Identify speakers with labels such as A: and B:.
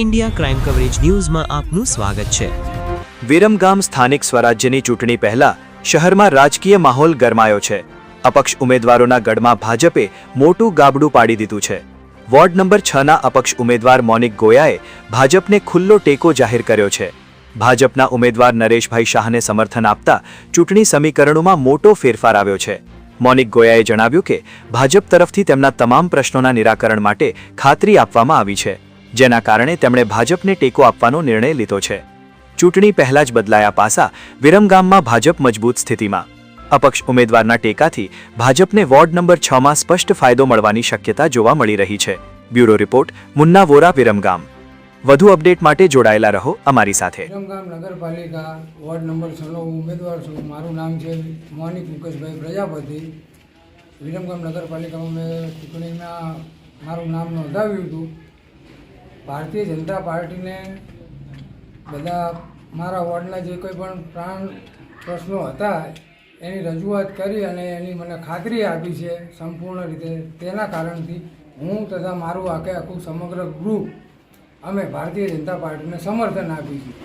A: India crime coverage ન્યૂઝમાં આપનું સ્વાગત છે।
B: વિરમગામ સ્થાનિક સ્વરાજ્યની ચૂંટણી પહેલા શહેરમાં રાજકીય માહોલ ગરમાયો છે। અપક્ષ ઉમેદવારોના ગઢમાં ભાજપે મોટું ગાબડું પાડી દીધું છે। વોર્ડ નંબર 6ના અપક્ષ ઉમેદવાર મોનિક ગોયાએ ભાજપને ખુલ્લો ટેકો જાહેર કર્યો છે। ભાજપના ઉમેદવાર નરેશભાઈ શાહને સમર્થન આપતા ચૂંટણી સમીકરણોમાં મોટો ફેરફાર આવ્યો છે। મોનિક ગોયાએ જણાવ્યું કે ભાજપ તરફથી તેમના તમામ પ્રશ્નોના નિરાકરણ માટે ખાતરી આપવામાં આવી છે, જેના કારણે તેમણે ભાજપને ટેકો આપવાનો નિર્ણય લીધો છે। ચૂંટણી પહેલા જ બદલાયા પાસા। વિરમગામમાં ભાજપ મજબૂત સ્થિતિમાં। અપક્ષ ઉમેદવારના ટેકાથી ભાજપને વોર્ડ નંબર 6માં સ્પષ્ટ ફાયદો મળવાની શક્યતા જોવા મળી રહી છે। Bureau report, Munna Vora, Viramgam. વધુ અપડેટ માટે જોડાયેલા રહો અમારી સાથે।
C: વિરમગામ નગરપાલિકા વોર્ડ નંબર 6નો ઉમેદવાર છું। મારું નામ છે મોનિક મુકેશભાઈ પ્રજાપતિ। વિરમગામ નગરપાલિકામાં મેં ચૂંટણીમાં મારું નામ નોંધાવ્યું હતું। ભારતીય જનતા પાર્ટીને બધા મારા વોર્ડના જે કોઈ પણ પ્રશ્નો હતા એની રજૂઆત કરી અને એની મને ખાતરી આપી છે સંપૂર્ણ રીતે। તેના કારણથી હું તથા મારું આખું સમગ્ર ગ્રુપ અમે ભારતીય જનતા પાર્ટીને સમર્થન આપીશું।